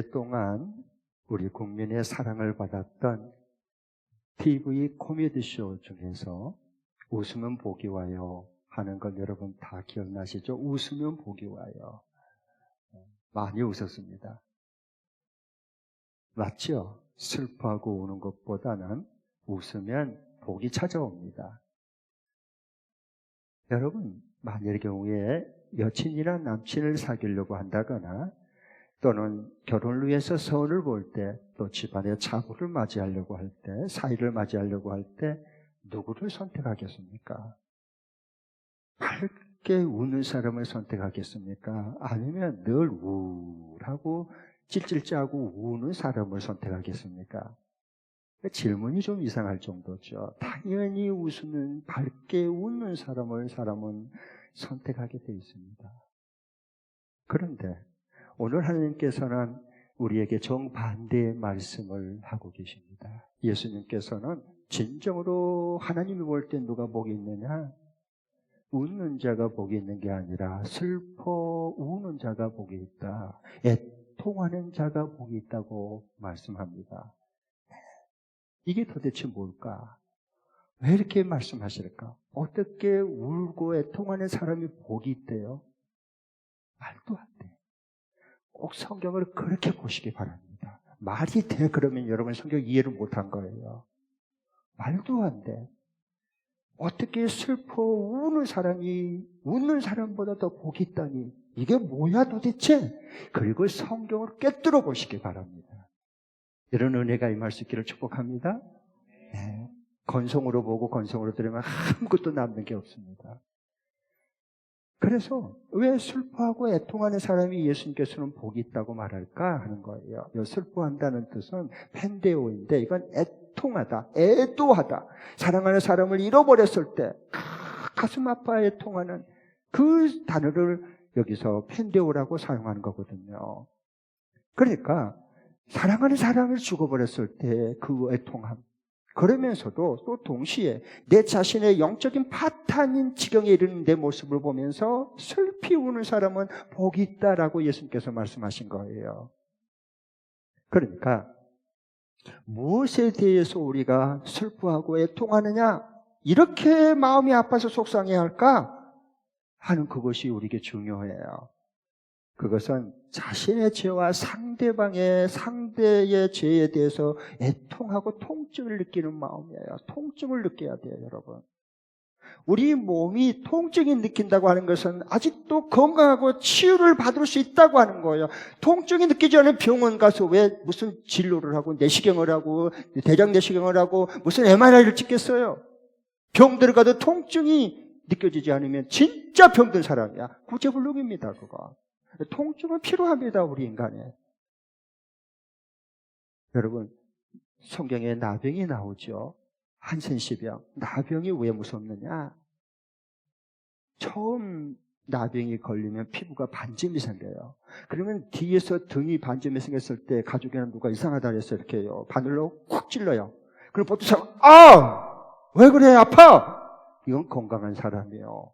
오랫동안 우리 국민의 사랑을 받았던 TV 코미디쇼 중에서 웃으면 복이 와요 하는 걸 여러분 다 기억나시죠? 웃으면 복이 와요. 많이 웃었습니다. 맞죠? 슬퍼하고 우는 것보다는 웃으면 복이 찾아옵니다. 여러분, 만일의 경우에 여친이나 남친을 사귀려고 한다거나 또는 결혼을 위해서 서울을 볼 때, 또 집안의 차부를 맞이하려고 할 때, 사이를 맞이하려고 할 때 누구를 선택하겠습니까? 밝게 웃는 사람을 선택하겠습니까? 아니면 늘 우울하고 찔찔짜고 우는 사람을 선택하겠습니까? 질문이 좀 이상할 정도죠. 당연히 웃는, 밝게 웃는 사람은 선택하게 되어 있습니다. 그런데 오늘 하나님께서는 우리에게 정반대의 말씀을 하고 계십니다. 예수님께서는 진정으로 하나님이 볼 때 누가 복이 있느냐? 웃는 자가 복이 있는 게 아니라 슬퍼 우는 자가 복이 있다. 애통하는 자가 복이 있다고 말씀합니다. 이게 도대체 뭘까? 왜 이렇게 말씀하실까? 어떻게 울고 애통하는 사람이 복이 있대요? 말도 안 돼. 꼭 성경을 그렇게 보시기 바랍니다. 말이 돼 그러면 여러분 성경 이해를 못한 거예요. 말도 안 돼. 어떻게 슬퍼 우는 사람이 웃는 사람보다 더 복이 있다니 이게 뭐야 도대체? 그리고 성경을 꿰뚫어 보시기 바랍니다. 이런 은혜가 임할 수 있기를 축복합니다. 네. 건성으로 보고 건성으로 들으면 아무것도 남는 게 없습니다. 그래서 왜 슬퍼하고 애통하는 사람이 예수님께서는 복이 있다고 말할까 하는 거예요. 슬퍼한다는 뜻은 펜데오인데 이건 애통하다, 애도하다. 사랑하는 사람을 잃어버렸을 때 가슴 아파 애통하는 그 단어를 여기서 펜데오라고 사용하는 거거든요. 그러니까 사랑하는 사람을 죽어버렸을 때 그 애통함, 그러면서도 또 동시에 내 자신의 영적인 파탄인 지경에 이르는 내 모습을 보면서 슬피 우는 사람은 복이 있다라고 예수님께서 말씀하신 거예요. 그러니까 무엇에 대해서 우리가 슬퍼하고 애통하느냐, 이렇게 마음이 아파서 속상해야 할까 하는 그것이 우리에게 중요해요. 그것은 자신의 죄와 상대의 죄에 대해서 애통하고 통증을 느끼는 마음이에요. 통증을 느껴야 돼요, 여러분. 우리 몸이 통증이 느낀다고 하는 것은 아직도 건강하고 치유를 받을 수 있다고 하는 거예요. 통증이 느끼지 않은 병원 가서 왜 무슨 진료를 하고 내시경을 하고 대장 내시경을 하고 무슨 MRI를 찍겠어요? 병들 가도 통증이 느껴지지 않으면 진짜 병든 사람이야. 구제불능입니다, 그거. 통증은 필요합니다, 우리 인간에. 여러분, 성경에 나병이 나오죠. 한센시병. 나병이 왜 무섭느냐? 처음 나병이 걸리면 피부가 반점이 생겨요. 그러면 뒤에서 등이 반점이 생겼을 때 가족이나 누가 이상하다 그래서 이렇게 바늘로 쿡 찔러요. 그럼 보통 사람, 왜 그래? 아파! 이건 건강한 사람이에요.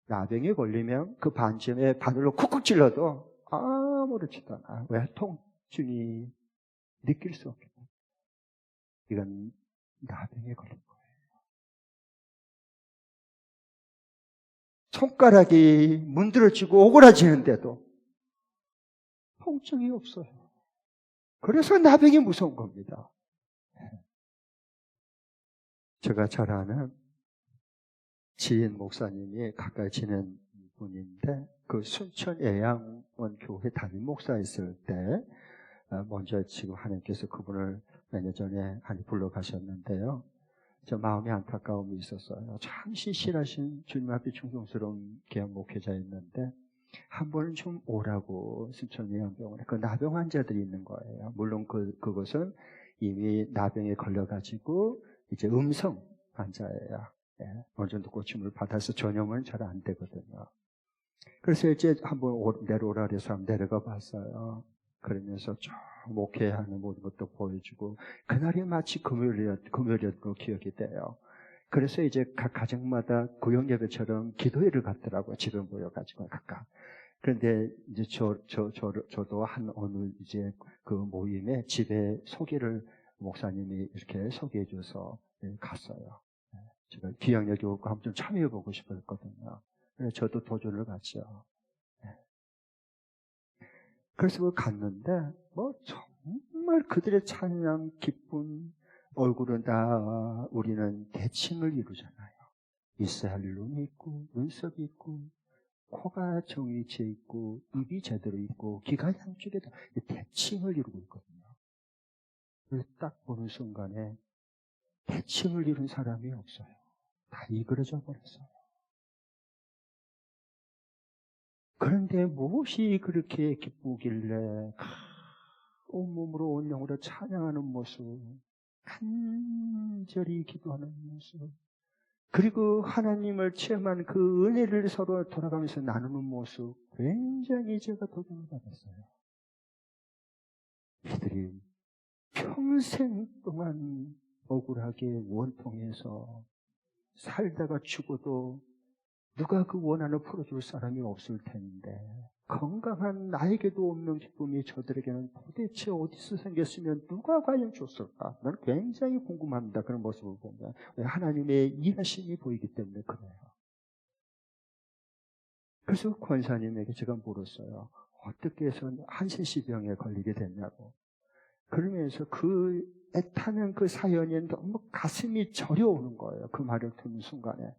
나병이 걸리면 그 반점에 바늘로 쿡쿡 찔러도 아무렇지도 않아. 왜? 통증이 느낄 수 없기 때문에. 이건 나병에 걸린 거예요. 손가락이 문드러지고 오그라지는데도 통증이 없어요. 그래서 나병이 무서운 겁니다. 제가 잘 아는 지인 목사님이 가까이 지낸 분인데 그 순천 애양원 교회 담임 목사였을 때 먼저 지금 하나님께서 그분을 몇 년 전에 불러가셨는데요. 저 마음이 안타까움이 있었어요. 참 신실하신 주님 앞에 충성스러운 개혁 목회자였는데 한 번은 좀 오라고 순천 애양병원에 그 나병 환자들이 있는 거예요. 물론 그것은 이미 나병에 걸려가지고 이제 음성 환자예요. 예, 어느 정도 고침을 받아서 전염은 잘 안 되거든요. 그래서 이제 한번 내려오라 그래서 내려가 봤어요. 그러면서 쭉 목회하는 모든 것도 보여주고 그날이 마치 금요일이었고 기억이 돼요. 그래서 이제 각 가정마다 구역 예배처럼 기도회를 갔더라고요. 집에 모여가지고 각각. 그런데 이제 저도 어느 이제 그 모임에 집에 소개를 목사님이 이렇게 소개해 줘서 갔어요. 제가 기억력이 없고 한번 좀 참여해 보고 싶었거든요. 그래서 저도 도전을 갔죠. 그래서 갔는데 뭐 정말 그들의 찬양 기쁜 얼굴은 다 우리는 대칭을 이루잖아요. 이스라엘 눈이 있고 눈썹이 있고 코가 정위치에 있고 입이 제대로 있고 귀가 양쪽에 다 대칭을 이루고 있거든요. 그래서 딱 보는 순간에 대칭을 이룬 사람이 없어요. 다 이그러져 버렸어요. 그런데 무엇이 그렇게 기쁘길래 온몸으로 온 영으로 찬양하는 모습, 간절히 기도하는 모습, 그리고 하나님을 체험한 그 은혜를 서로 돌아가면서 나누는 모습, 굉장히 제가 도전을 받았어요. 이들이 평생 동안 억울하게 원통해서 살다가 죽어도 누가 그 원한을 풀어줄 사람이 없을 텐데 건강한 나에게도 없는 기쁨이 저들에게는 도대체 어디서 생겼으면 누가 과연 줬을까? 나는 굉장히 궁금합니다. 그런 모습을 보면 하나님의 일하심이 보이기 때문에 그래요. 그래서 권사님에게 제가 물었어요. 어떻게 해서 한센시병에 걸리게 됐냐고. 그러면서 그 애타는 그 사연이 너무 가슴이 저려오는 거예요. 그 말을 듣는 순간에.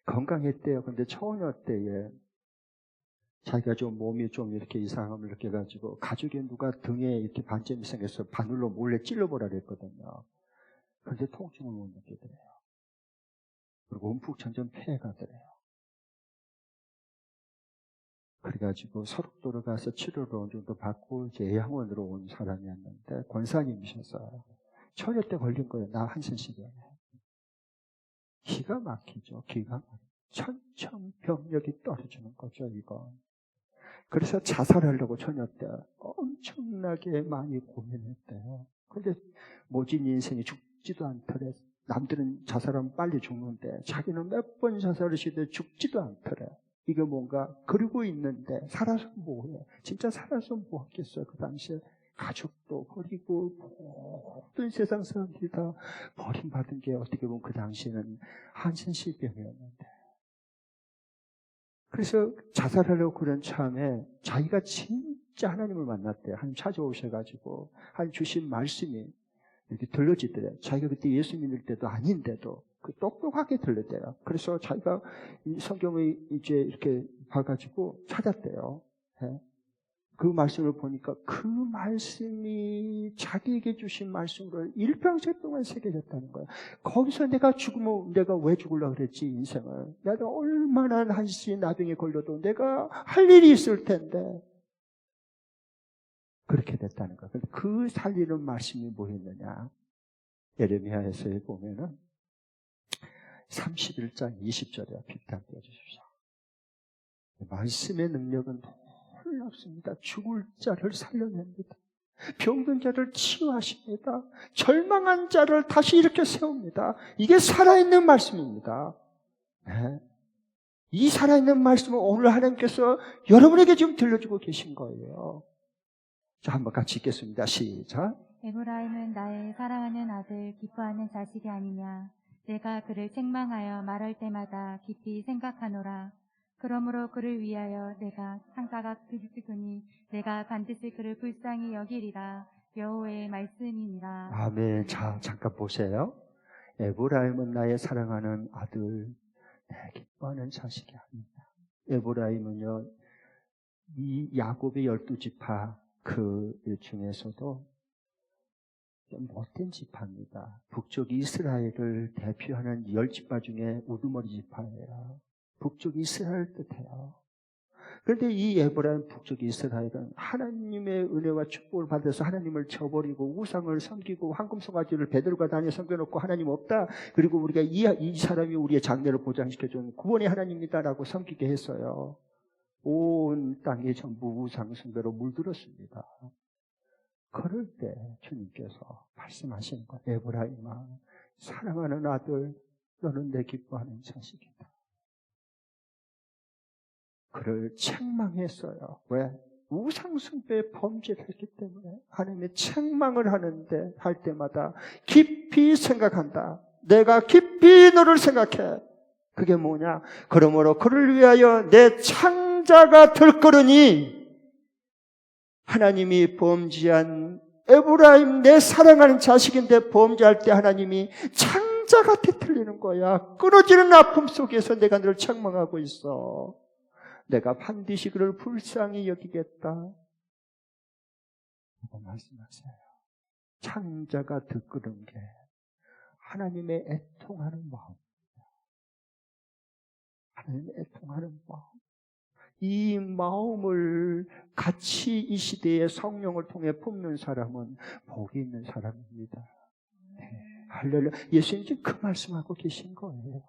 건강했대요. 근데 처녀 때에 자기가 좀 몸이 좀 이렇게 이상함을 느껴가지고 가족에 누가 등에 이렇게 반점이 생겨서 바늘로 몰래 찔러보라 그랬거든요. 그런데 통증을 못 느끼더래요. 그리고 움푹천전 폐해가더래요. 그래가지고 서울도로 가서 치료를 어느 정도 받고 이제 예양원으로 온 사람이었는데 권사님이셔서 처녀 때 걸린 거예요. 나 한센시병에. 기가 막히죠. 기가 막히죠. 천천병력이 떨어지는 거죠, 이건. 그래서 자살하려고 처녀 때 엄청나게 많이 고민했대요. 그런데 모진 인생이 죽지도 않더래. 남들은 자살하면 빨리 죽는데 자기는 몇 번 자살을 시도해 죽지도 않더래. 이게 뭔가 그러고 있는데 살아서 뭐해. 진짜 살아서 뭐 하겠어요. 그 당시에 가족도 버리고 모든 세상 사람들이 다 버림받은 게 어떻게 보면 그 당시에는 한센시병이었는데 그래서 자살하려고 그런 참에 자기가 진짜 하나님을 만났대요. 하나님 찾아오셔가지고 하나님 주신 말씀이 이렇게 들려지더래요. 자기가 그때 예수 믿을 때도 아닌데도 그 똑똑하게 들렸대요. 그래서 자기가 이 성경을 이제 이렇게 봐가지고 찾았대요. 네. 그 말씀을 보니까 그 말씀이 자기에게 주신 말씀으로 일평생 동안 새겨졌다는 거예요. 거기서 내가 죽으면 내가 왜 죽으려고 그랬지 인생을. 내가 얼마나 한시 나병에 걸려도 내가 할 일이 있을 텐데 그렇게 됐다는 거예요. 그 살리는 말씀이 뭐였느냐. 예레미야에서 보면은 31장 20절에 빗대 띄워주십시오. 말씀의 능력은 놀랍습니다. 죽을 자를 살려냅니다. 병든 자를 치유하십니다. 절망한 자를 다시 일으켜 세웁니다. 이게 살아있는 말씀입니다. 네. 이 살아있는 말씀을 오늘 하나님께서 여러분에게 지금 들려주고 계신 거예요. 자, 한번 같이 읽겠습니다. 시작. 에브라임은 나의 사랑하는 아들, 기뻐하는 자식이 아니냐. 내가 그를 책망하여 말할 때마다 깊이 생각하노라. 그러므로 그를 위하여 내가 상사가 그리스도니 내가 반드시 그를 불쌍히 여기리라. 여호와의 말씀이니라. 아멘. 자, 잠깐 보세요. 에브라임은 나의 사랑하는 아들, 내 기뻐하는 자식이 아니다. 에브라임은요, 이 야곱의 12지파 그 중에서도 좀 못된 지파입니다. 북쪽 이스라엘을 대표하는 10지파 중에 우두머리 지파예요. 북쪽 이스라엘 뜻해요. 그런데 이 에브라임 북쪽 이스라엘은 하나님의 은혜와 축복을 받아서 하나님을 저버리고 우상을 섬기고 황금송아지를 베들과 다니에 섬겨놓고 하나님 없다. 그리고 우리가 이 사람이 우리의 장래를 보장시켜준 구원의 하나님이다라고 섬기게 했어요. 온 땅이 전부 우상 숭배로 물들었습니다. 그럴 때 주님께서 말씀하시는 거예요. 에브라임아, 사랑하는 아들, 너는 내 기뻐하는 자식이다. 그를 책망했어요. 왜? 우상숭배의 범죄를 했기 때문에. 하나님의 책망을 하는데 할 때마다 깊이 생각한다. 내가 깊이 너를 생각해. 그게 뭐냐? 그러므로 그를 위하여 내 창자가 들끓으니, 하나님이 범죄한 에브라임, 내 사랑하는 자식인데 범죄할 때 하나님이 창자가 뒤틀리는 거야. 끊어지는 아픔 속에서 내가 너를 책망하고 있어. 내가 반드시 그를 불쌍히 여기겠다 라고 말씀하세요. 창자가 들끓은 게 하나님의 애통하는 마음, 하나님의 애통하는 마음, 이 마음을 같이 이 시대의 성령을 통해 품는 사람은 복이 있는 사람입니다. 네. 할렐루야. 예수님 지금 그 말씀하고 계신 거예요.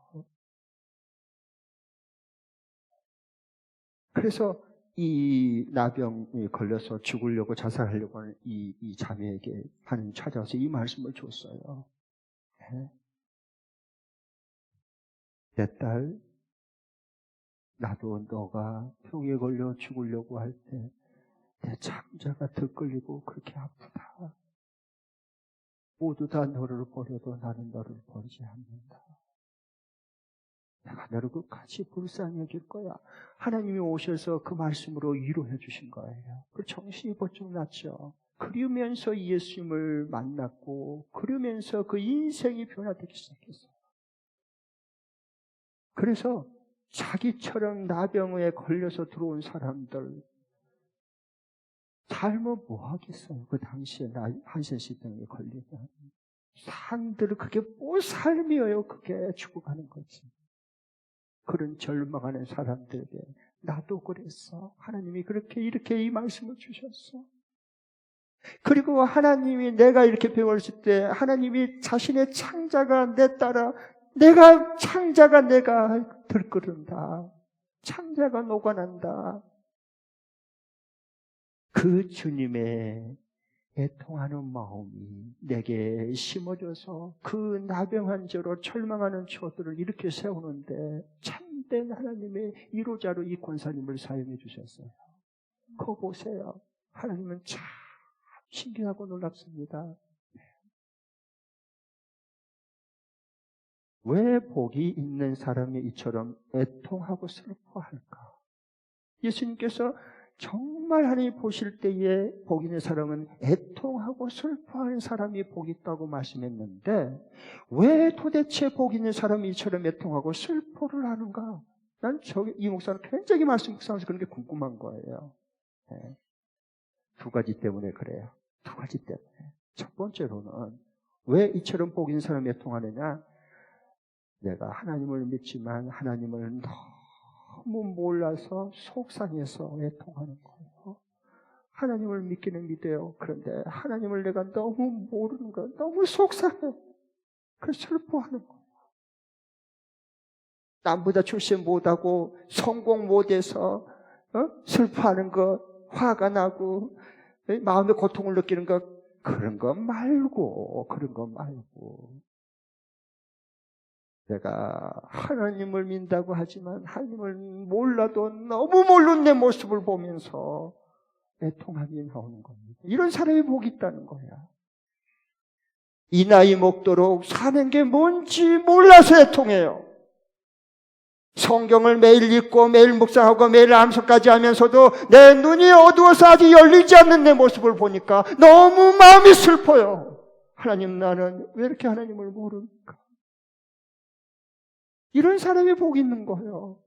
그래서 이 나병에 걸려서 죽으려고 자살하려고 하는 이 자매에게 하나님 찾아와서 이 말씀을 줬어요. 네. 내 딸, 나도 너가 병에 걸려 죽으려고 할 때 내 창자가 들끓이고 그렇게 아프다. 모두 다 너를 버려도 나는 너를 버리지 않는다. 내가 너를 끝까지 불쌍히 여길 거야. 하나님이 오셔서 그 말씀으로 위로해 주신 거예요. 그 정신이 번쩍 났죠. 그러면서 예수님을 만났고, 그러면서 그 인생이 변화되기 시작했어요. 그래서 자기처럼 나병에 걸려서 들어온 사람들, 삶은 뭐 하겠어요? 그 당시에 한센시병에 걸리면. 사람들은 그게 뭐 삶이에요? 그게 죽어가는 거지. 그런 절망하는 사람들에게 나도 그랬어. 하나님이 그렇게 이렇게 이 말씀을 주셨어. 그리고 하나님이 내가 이렇게 배웠을 때 하나님이 자신의 창자가 내 따라 창자가 내가 들끓는다. 창자가 녹아난다. 그 주님의 애통하는 마음이 내게 심어져서 그 나병한 죄로 절망하는 저들을 이렇게 세우는데 참된 하나님의 이로자로 이 권사님을 사용해 주셨어요. 그거 보세요. 하나님은 참 신기하고 놀랍습니다. 왜 복이 있는 사람이 이처럼 애통하고 슬퍼할까? 예수님께서 정말 하나님 보실 때에 복 있는 사람은 애통하고 슬퍼하는 사람이 복 있다고 말씀했는데 왜 도대체 복 있는 사람이 이처럼 애통하고 슬퍼를 하는가? 난 이 목사는 굉장히 말씀 묵상하면서 그런 게 궁금한 거예요. 네. 두 가지 때문에 그래요. 두 가지 때문에. 첫 번째로는 왜 이처럼 복 있는 사람이 애통하느냐? 내가 하나님을 믿지만 하나님을 너무 몰라서 속상해서 애통하는 거예요. 하나님을 믿기는 믿어요. 그런데 하나님을 내가 너무 모르는 거예요. 너무 속상해. 그래서 슬퍼하는 거예요. 남보다 출신 못하고 성공 못해서 슬퍼하는 거, 화가 나고 마음의 고통을 느끼는 거, 그런 거 말고 내가 하나님을 믿는다고 하지만 하나님을 몰라도 너무 모르는 내 모습을 보면서 애통함이 나오는 겁니다. 이런 사람이 복이 있다는 거야. 이 나이 먹도록 사는 게 뭔지 몰라서 애통해요. 성경을 매일 읽고 매일 묵상하고 매일 암송까지 하면서도 내 눈이 어두워서 아직 열리지 않는 내 모습을 보니까 너무 마음이 슬퍼요. 하나님, 나는 왜 이렇게 하나님을 모르니까? 이런 사람이 복이 있는 거예요.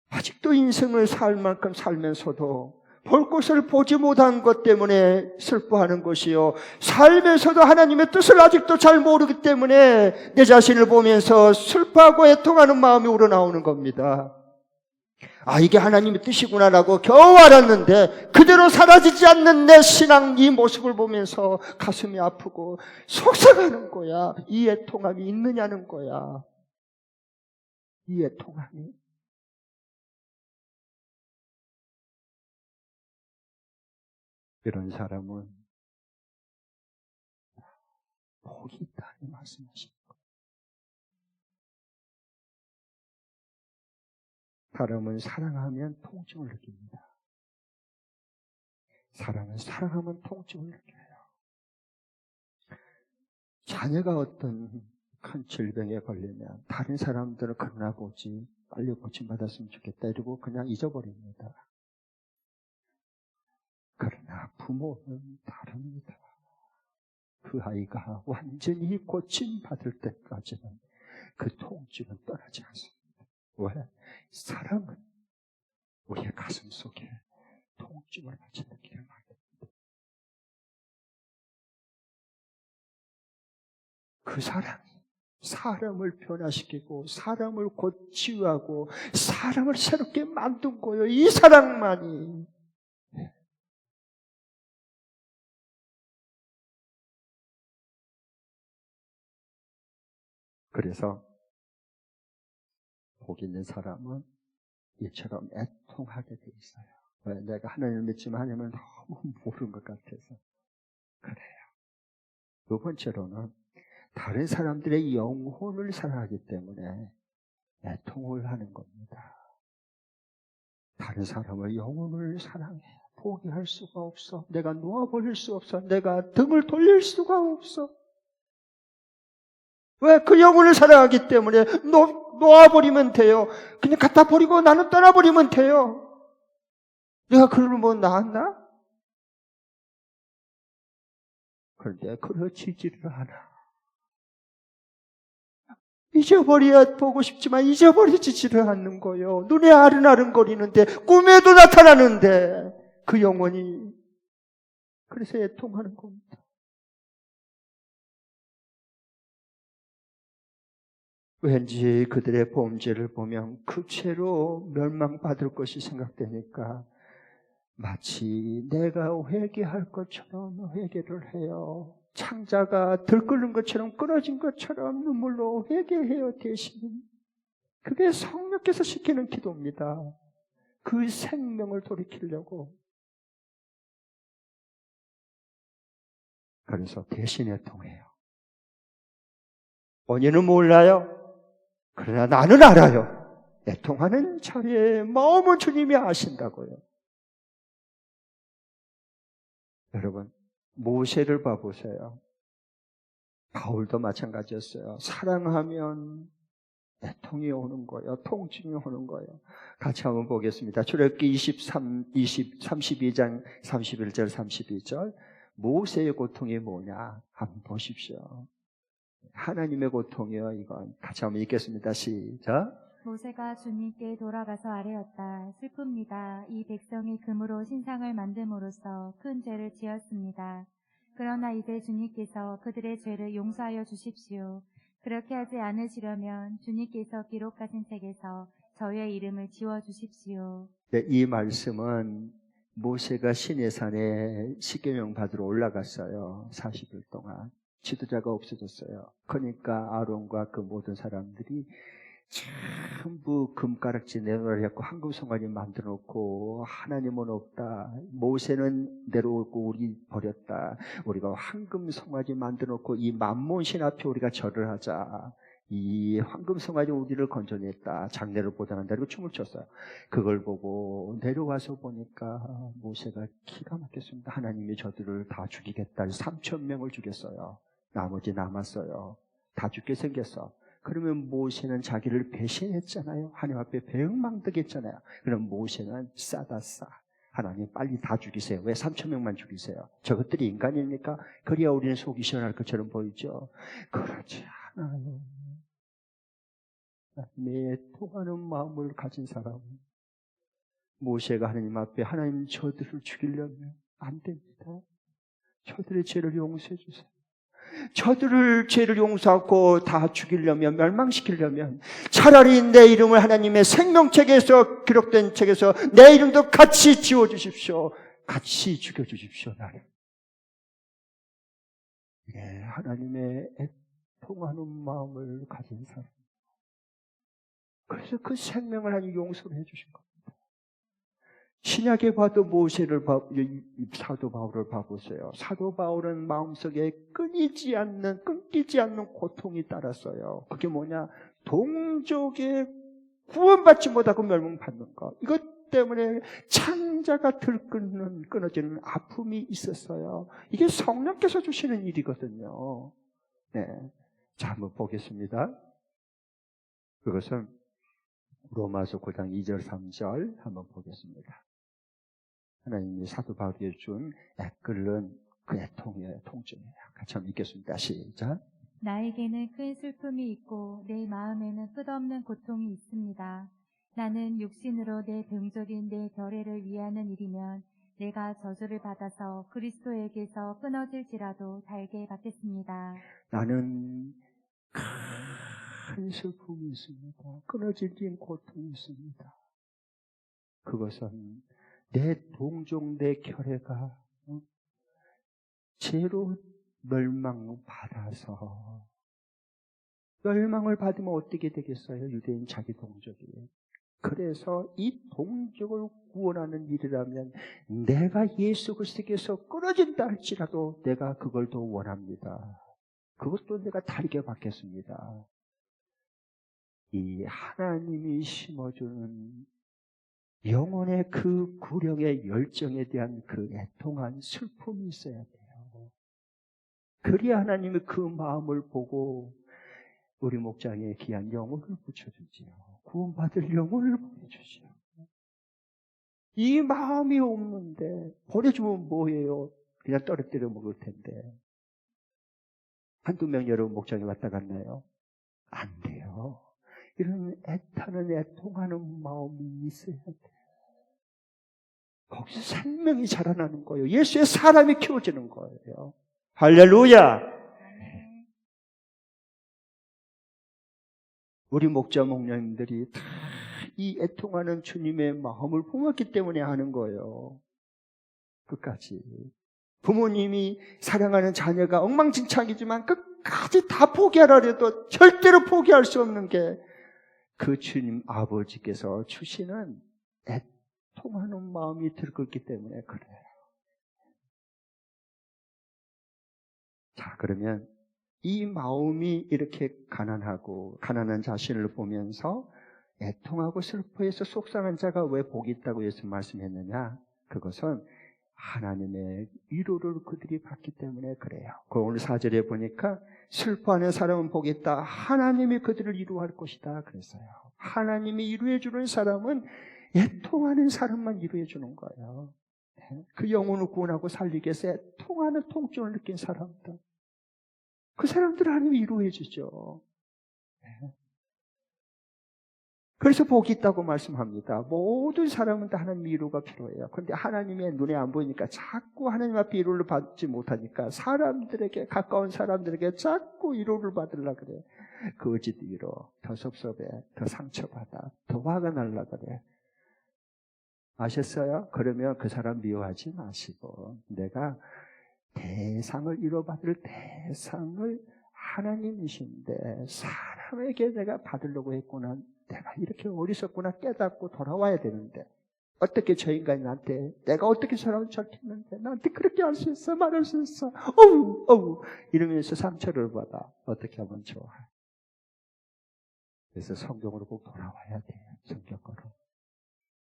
아직도 인생을 살 만큼 살면서도 볼 것을 보지 못한 것 때문에 슬퍼하는 것이요, 살면서도 하나님의 뜻을 아직도 잘 모르기 때문에 내 자신을 보면서 슬퍼하고 애통하는 마음이 우러나오는 겁니다. 아, 이게 하나님의 뜻이구나라고 겨우 알았는데 그대로 사라지지 않는 내 신앙, 이 모습을 보면서 가슴이 아프고 속상하는 거야. 이 애통함이 있느냐는 거야. 이 애통함이. 이런 사람은 복이 있다 이 말씀하십니다. 사람은 사랑하면 통증을 느낍니다. 사람은 사랑하면 통증을 느껴요. 자녀가 어떤 큰 질병에 걸리면 다른 사람들은 그러나 보지, 빨리 고침받았으면 좋겠다 이러고 그냥 잊어버립니다. 그러나 부모는 다릅니다. 그 아이가 완전히 고침받을 때까지는 그 통증은 떠나지 않습니다. 왜? 사랑은 우리의 가슴 속에 통증을 같이 느끼게 만듭니다. 그 사랑이 사람을 변화시키고 사람을 고치유하고 사람을 새롭게 만든 거예요. 이 사랑만이. 그래서 복 있는 사람은 이처럼 애통하게 돼 있어요. 왜? 내가 하나님을 믿지만 하나님을 너무 모르는 것 같아서 그래요. 두 번째로는 다른 사람들의 영혼을 사랑하기 때문에 애통을 하는 겁니다. 다른 사람의 영혼을 사랑해. 포기할 수가 없어. 내가 놓아버릴 수 없어. 내가 등을 돌릴 수가 없어. 왜? 그 영혼을 사랑하기 때문에 놓아버리면 돼요. 그냥 갖다 버리고 나는 떠나버리면 돼요. 내가 그러면 나았나? 그런데 그러지지를 않아. 잊어버려야 보고 싶지만 잊어버리지를 않는 거예요. 눈에 아른아른거리는데 꿈에도 나타나는데 그 영혼이. 그래서 애통하는 겁니다. 왠지 그들의 범죄를 보면 그 죄로 멸망받을 것이 생각되니까 마치 내가 회개할 것처럼 회개를 해요. 창자가 들끓는 것처럼 끊어진 것처럼 눈물로 회개해요. 대신 그게 성령께서 시키는 기도입니다. 그 생명을 돌이키려고. 그래서 대신 애통해요. 원인은 몰라요. 그러나 나는 알아요. 애통하는 자리에 마음은 주님이 아신다고요. 여러분, 모세를 봐보세요. 바울도 마찬가지였어요. 사랑하면 애통이 오는 거예요. 통증이 오는 거예요. 같이 한번 보겠습니다. 출애굽기 32장 31절 32절. 모세의 고통이 뭐냐? 한번 보십시오. 하나님의 고통이요. 이건 같이 한번 읽겠습니다. 시작. 모세가 주님께 돌아가서 아뢰었다. 슬픕니다. 이 백성이 금으로 신상을 만듦으로써 큰 죄를 지었습니다. 그러나 이제 주님께서 그들의 죄를 용서하여 주십시오. 그렇게 하지 않으시려면 주님께서 기록하신 책에서 저의 이름을 지워주십시오. 네, 이 말씀은 모세가 시내산에 십계명 받으러 올라갔어요. 40일 동안. 지도자가 없어졌어요. 그러니까 아론과 그 모든 사람들이 전부 금가락지 내놓으려고 황금송아지 만들어 놓고 하나님은 없다. 모세는 내려오고 우리 버렸다. 우리가 황금송아지 만들어 놓고 이 만몬신 앞에 우리가 절을 하자. 이 황금송아지 우리를 건져냈다. 장례를 보장한다. 그리고 춤을 췄어요. 그걸 보고 내려와서 보니까 모세가 기가 막혔습니다. 하나님이 저들을 다 죽이겠다. 3,000명을 죽였어요. 나머지 남았어요. 다 죽게 생겼어. 그러면 모세는 자기를 배신했잖아요. 하나님 앞에 배응망덕했잖아요. 그럼 모세는 싸다 싸. 하나님 빨리 다 죽이세요. 왜 3,000명만 죽이세요? 저것들이 인간입니까? 그래야 우리는 속이 시원할 것처럼 보이죠. 그렇지 않아요. 내 통하는 마음을 가진 사람은 모세가 하나님 앞에 하나님 저들을 죽이려면 안 됩니다. 저들의 죄를 용서해 주세요. 저들을 죄를 용서하고 다 죽이려면, 멸망시키려면 차라리 내 이름을 하나님의 생명책에서 기록된 책에서 내 이름도 같이 지워주십시오. 같이 죽여주십시오. 나를. 네, 하나님의 애통하는 마음을 가진 사람. 그래서 그 생명을 하나님 용서를 해주신 겁니다. 신약에 봐도 모세를 사도 바울을 봐보세요. 사도 바울은 마음속에 끊기지 않는 고통이 따랐어요. 그게 뭐냐? 동족의 구원받지 못하고 멸망받는 것. 이것 때문에 창자가 끊어지는 아픔이 있었어요. 이게 성령께서 주시는 일이거든요. 네. 자, 한번 보겠습니다. 그것은 로마서 9장 2절 3절 한번 보겠습니다. 하나님이 사도 바울에게 준 애끓는 그 애통의 통증이에요. 같이 한번 읽겠습니다. 시작. 나에게는 큰 슬픔이 있고 내 마음에는 끝없는 고통이 있습니다. 나는 육신으로 내 병적인 내 결례를 위하는 일이면 내가 저주를 받아서 그리스도에게서 끊어질지라도 달게 받겠습니다. 나는 큰 슬픔이 있습니다. 끊어질 고통이 있습니다. 그것은 내 동족, 내 결례가 죄로 멸망받아서, 멸망을 받으면 어떻게 되겠어요? 유대인 자기 동족이. 그래서 이 동족을 구원하는 일이라면 내가 예수 그리스도께서 끊어진다 할지라도 내가 그걸 더 원합니다. 그것도 내가 다르게 받겠습니다. 이 하나님이 심어주는 영혼의 그 구령의 열정에 대한 그 애통한 슬픔이 있어야 돼요. 그래야 하나님이 그 마음을 보고 우리 목장에 귀한 영혼을 붙여주지요. 구원받을 영혼을 보내주지요. 이 마음이 없는데 보내주면 뭐예요? 그냥 떨어뜨려 먹을 텐데. 한두 명 여러분 목장에 왔다 갔나요? 안 돼요. 이런 애타는 애통하는 마음이 있어야 돼요. 거기서 생명이 자라나는 거예요. 예수의 사람이 키워지는 거예요. 할렐루야! 우리 목자 목녀님들이 다 이 애통하는 주님의 마음을 품었기 때문에 하는 거예요. 끝까지. 부모님이 사랑하는 자녀가 엉망진창이지만 끝까지 다 포기하라 해도 절대로 포기할 수 없는 게 그 주님 아버지께서 주시는 애통하는 마음이 들끓기 때문에 그래요. 자, 그러면 이 마음이 이렇게 가난한 자신을 보면서 애통하고 슬퍼해서 속상한 자가 왜 복이 있다고 예수 말씀했느냐? 그것은 하나님의 위로를 그들이 받기 때문에 그래요. 그 오늘 4절에 보니까 슬퍼하는 사람은 복이 있다. 하나님이 그들을 위로할 것이다. 그랬어요. 하나님이 위로해 주는 사람은 애통하는 사람만 위로해 주는 거예요. 그 영혼을 구원하고 살리기 위해서 애통하는 통증을 느낀 사람들. 그 사람들을 하나님이 위로해 주죠. 그래서 복이 있다고 말씀합니다. 모든 사람은 다 하나님 위로가 필요해요. 그런데 하나님의 눈에 안 보이니까 자꾸 하나님 앞에 위로를 받지 못하니까 사람들에게, 가까운 사람들에게 자꾸 위로를 받으려고 그래. 거짓 위로, 더 섭섭해, 더 상처받아, 더 화가 날라 그래. 아셨어요? 그러면 그 사람 미워하지 마시고 내가 대상을 위로받을 대상을 하나님이신데 사람에게 내가 받으려고 했구나. 내가 이렇게 어리석구나 깨닫고 돌아와야 되는데 어떻게 저 인간이 나한테 내가 어떻게 사람을 잘했는데 나한테 그렇게 할 수 있어 말할 수 있어 어우 이러면서 상처를 받아. 어떻게 하면 좋아? 그래서 성경으로 꼭 돌아와야 돼요. 성경으로.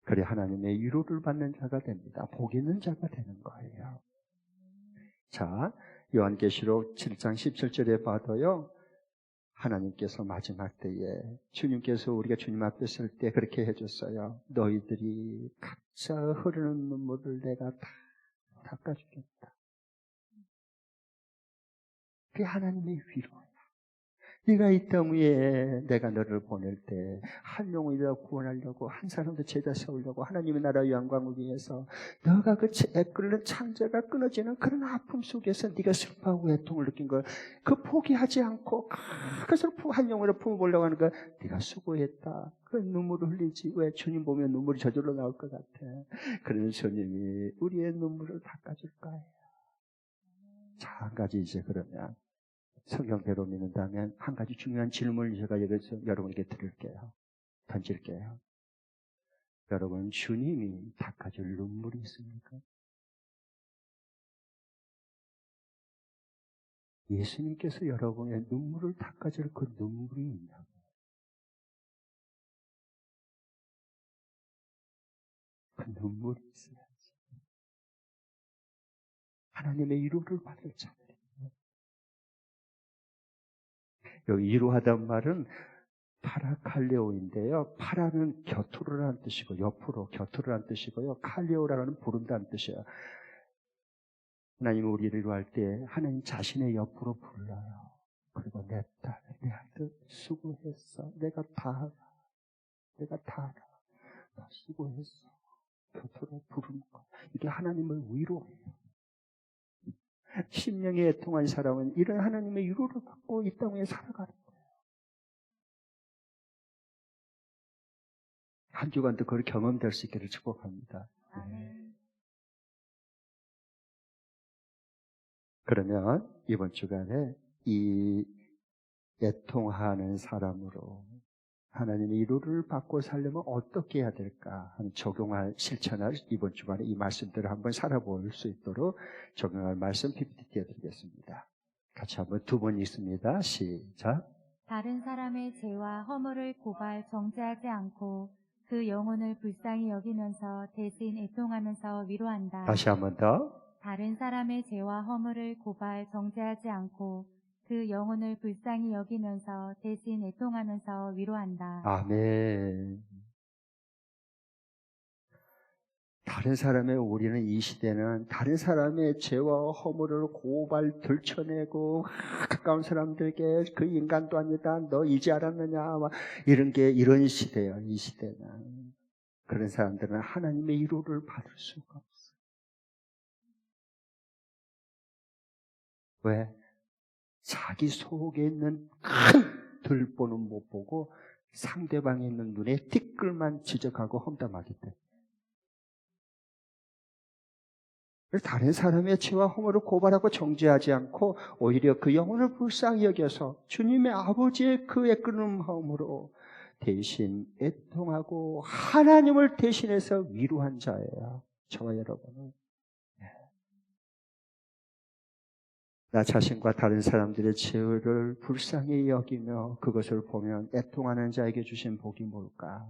그래 하나님의 위로를 받는 자가 됩니다. 복 있는 자가 되는 거예요. 자, 요한계시록 7장 17절에 봐도요. 하나님께서 마지막 때에 주님께서 우리가 주님 앞에 설 때 그렇게 해줬어요. 너희들이 각자 흐르는 눈물을 내가 다 닦아주겠다. 그게 하나님의 위로야. 네가 이 땅 위에 내가 너를 보낼 때 한 영혼이라도 구원하려고 한 사람도 제자 세우려고 하나님의 나라의 영광을 위해서 너가 그 애끓는 창자가 끊어지는 그런 아픔 속에서 네가 슬퍼하고 애통을 느낀 걸 그 포기하지 않고 그것을 한 영혼을 품어보려고 하는 걸 네가 수고했다. 그 눈물을 흘리지. 왜? 주님 보면 눈물이 저절로 나올 것 같아. 그러면 주님이 우리의 눈물을 닦아줄 거예요. 자, 한 가지 이제 그러면 성경대로 믿는다면 한 가지 중요한 질문을 제가 여기서 여러분에게 드릴게요. 던질게요. 여러분, 주님이 닦아줄 눈물이 있습니까? 예수님께서 여러분의 눈물을 닦아줄 그 눈물이 있냐고. 그 눈물이 있어야지. 하나님의 위로를 받을 자들이. 여기 위로하단 말은 파라칼레오인데요. 파라는 곁으로라는 뜻이고 옆으로 곁으로라는 뜻이고요. 칼레오라는 부른다는 뜻이에요. 하나님 우리를 위로할 때 하나님 자신의 옆으로 불러요. 그리고 내 딸, 내 아들 수고했어. 내가 다 알아. 내가 다 알아. 너 수고했어. 곁으로 부르는 거. 이게 하나님의 위로예요. 심령에 애통한 사람은 이런 하나님의 위로를 받고 이 땅에 살아가는 거예요. 한 주간도 그걸 경험될 수 있기를 축복합니다. 아멘. 그러면 이번 주간에 이 애통하는 사람으로 하나님의 위로를 받고 살려면 어떻게 해야 될까 하는 적용할 실천할 이번 주간에 이 말씀들을 한번 살아볼 수 있도록 적용할 말씀 PPT 띄워드리겠습니다. 같이 한번 두 번 읽습니다. 시작. 다른 사람의 죄와 허물을 고발 정죄하지 않고 그 영혼을 불쌍히 여기면서 대신 애통하면서 위로한다. 다시 한번 더. 다른 사람의 죄와 허물을 고발 정죄하지 않고 그 영혼을 불쌍히 여기면서 대신 애통하면서 위로한다. 아멘. 다른 사람의 우리는 이 시대는 다른 사람의 죄와 허물을 고발 들춰내고 가까운 사람들에게 그 인간도 아니다. 너 이제 알았느냐. 막 이런 게 이런 시대예요. 이 시대는. 그런 사람들은 하나님의 위로를 받을 수가 없어요. 왜? 자기 속에 있는 큰 들보는 못 보고 상대방에 있는 눈에 띠끌만 지적하고 험담하기 때문에. 다른 사람의 죄와 허물을 고발하고 정죄하지 않고 오히려 그 영혼을 불쌍히 여겨서 주님의 아버지의 그 애끓는 마음으로 대신 애통하고 하나님을 대신해서 위로한 자예요. 저와 여러분은. 나 자신과 다른 사람들의 죄를 불쌍히 여기며 그것을 보면 애통하는 자에게 주신 복이 뭘까?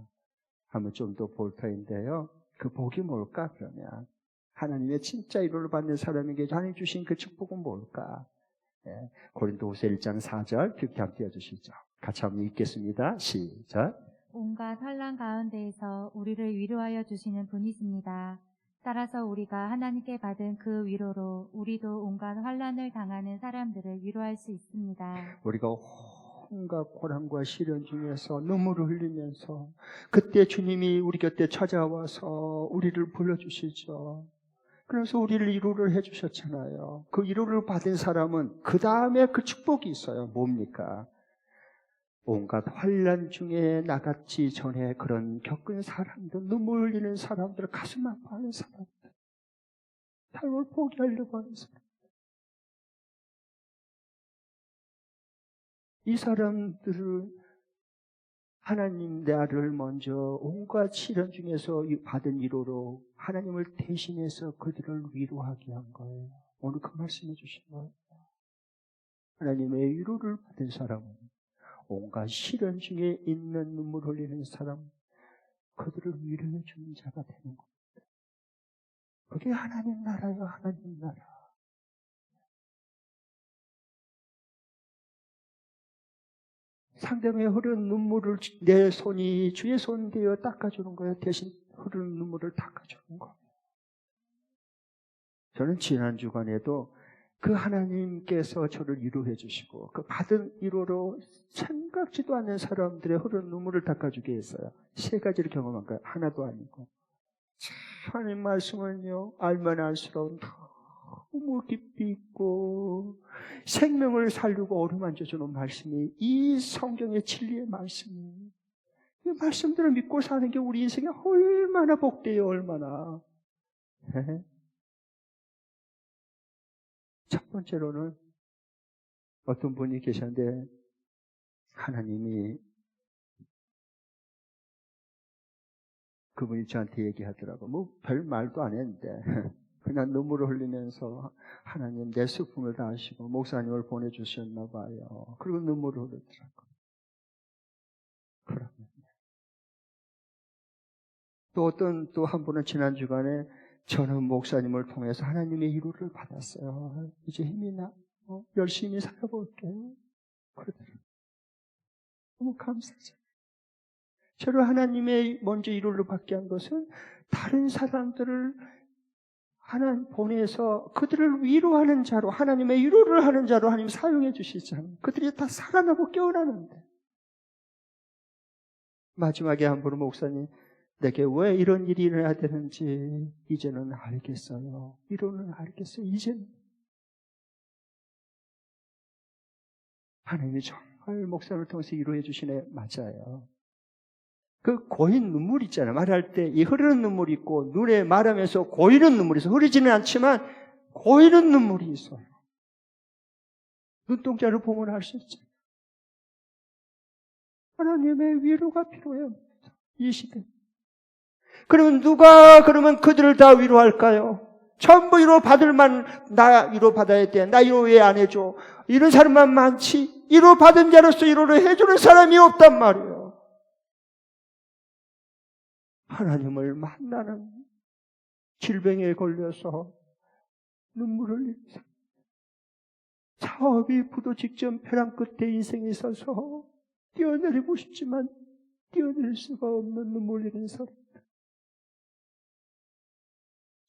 하면 좀 더 볼 터인데요. 그 복이 뭘까? 그러면 하나님의 진짜 위로를 받는 사람에게 하나님 주신 그 축복은 뭘까? 예, 고린도후서 1장 4절 PPT 한번 띄워주시죠. 같이 한번 읽겠습니다. 시작. 온갖 환난 가운데에서 우리를 위로하여 주시는 분이십니다. 따라서 우리가 하나님께 받은 그 위로로 우리도 온갖 환난을 당하는 사람들을 위로할 수 있습니다. 우리가 온갖 고난과 시련 중에서 눈물을 흘리면서 그때 주님이 우리 곁에 찾아와서 우리를 불러주시죠. 그래서 우리를 위로를 해주셨잖아요. 그 위로를 받은 사람은 그 다음에 그 축복이 있어요. 뭡니까? 온갖 환난 중에 나갔지 전에 그런 겪은 사람들, 눈물 흘리는 사람들, 가슴 아파하는 사람들, 삶을 포기하려고 하는 사람들. 이 사람들을 하나님 나를 먼저 온갖 시련 중에서 받은 위로로 하나님을 대신해서 그들을 위로하게 한 거예요. 오늘 그 말씀해 주신 거예요. 하나님의 위로를 받은 사람은 온갖 시련 중에 있는 눈물 흘리는 사람, 그들을 위로해 주는 자가 되는 겁니다. 그게 하나님 나라예요. 하나님 나라. 상대방의 흐르는 눈물을 내 손이 주의 손 되어 닦아주는 거예요. 대신 흐르는 눈물을 닦아주는 거예요. 저는 지난 주간에도 그 하나님께서 저를 위로해 주시고 그 받은 위로로 생각지도 않는 사람들의 흐르는 눈물을 닦아주게 했어요. 세 가지를 경험한 거예요. 하나도 아니고. 하나님 말씀은요, 알면 알수록 너무 깊이 있고 생명을 살리고 어루만져주는 말씀이 이 성경의 진리의 말씀이에요. 이 말씀들을 믿고 사는 게 우리 인생에 얼마나 복돼요. 얼마나. 첫 번째로는 어떤 분이 계셨는데 하나님이 그분이 저한테 얘기하더라고. 뭐 별 말도 안 했는데 그냥 눈물을 흘리면서 하나님 내 슬픔을 다 아시고 목사님을 보내주셨나 봐요. 그리고 눈물을 흘리더라고. 그러면 또 한 분은 지난 주간에 저는 목사님을 통해서 하나님의 위로를 받았어요. 이제 힘이 나. 열심히 살아볼게. 그러더라고요. 너무 감사하죠. 저를 하나님의 먼저 위로를 받게 한 것은 다른 사람들을 하나님 보내서 그들을 위로하는 자로, 하나님의 위로를 하는 자로 하나님 사용해 주시잖아요. 그들이 다 살아나고 깨어나는데. 마지막에 한 분은 목사님, 내게 왜 이런 일이 일어나야 되는지 이제는 알겠어요. 위로는 알겠어요. 이제는. 하나님이 정말 목사님을 통해서 위로해 주시네. 맞아요. 그 고인 눈물 있잖아요. 말할 때 이 흐르는 눈물이 있고 눈에 말하면서 고이는 눈물이 있어요. 흐르지는 않지만 고이는 눈물이 있어요. 눈동자를 보면 알 수 있죠. 하나님의 위로가 필요해요. 이 시대. 그러면 누가 그러면 그들을 다 위로할까요? 전부 위로 나 위로 받아야 돼. 나 위로 왜 안 해줘? 이런 사람만 많지. 위로 받은 자로서 위로를 해주는 사람이 없단 말이에요. 하나님을 만나는 질병에 걸려서 눈물을 흘리면서 사업이 부도 직전 벼랑 끝에 인생에 있어서 뛰어내리고 싶지만 뛰어내릴 수가 없는 눈물 흘리는 사람.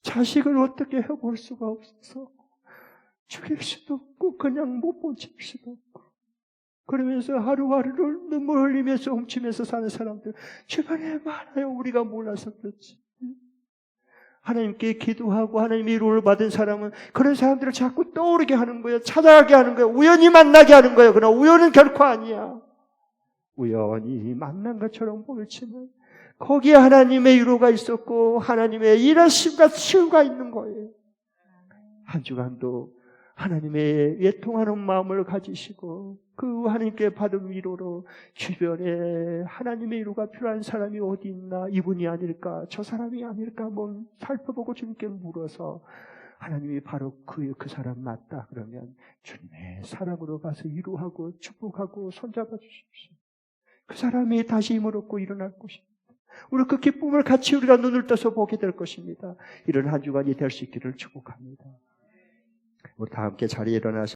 자식을 어떻게 해볼 수가 없어서 죽일 수도 없고 그냥 못 본칠 수도 없고 그러면서 하루하루를 눈물 흘리면서 훔치면서 사는 사람들 주변에 많아요. 우리가 몰라서 그렇지. 하나님께 기도하고 하나님의 위로를 받은 사람은 그런 사람들을 자꾸 떠오르게 하는 거예요. 찾아가게 하는 거예요. 우연히 만나게 하는 거예요. 그러나 우연은 결코 아니야. 우연히 만난 것처럼 보일지만 거기에 하나님의 위로가 있었고 하나님의 일하심과 치유가 있는 거예요. 한 주간도 하나님의 애통하는 마음을 가지시고 그 하나님께 받은 위로로 주변에 하나님의 위로가 필요한 사람이 어디 있나, 이분이 아닐까, 저 사람이 아닐까 한번 살펴보고 주님께 물어서 하나님이 바로 그 사람 맞다 그러면 주님의 사랑으로 가서 위로하고 축복하고 손잡아 주십시오. 그 사람이 다시 힘을 얻고 일어날 것입니다. 우리 그 기쁨을 같이 우리가 눈을 떠서 보게 될 것입니다. 이런 한 주간이 될 수 있기를 축복합니다. 우리 다 함께 자리에 일어나서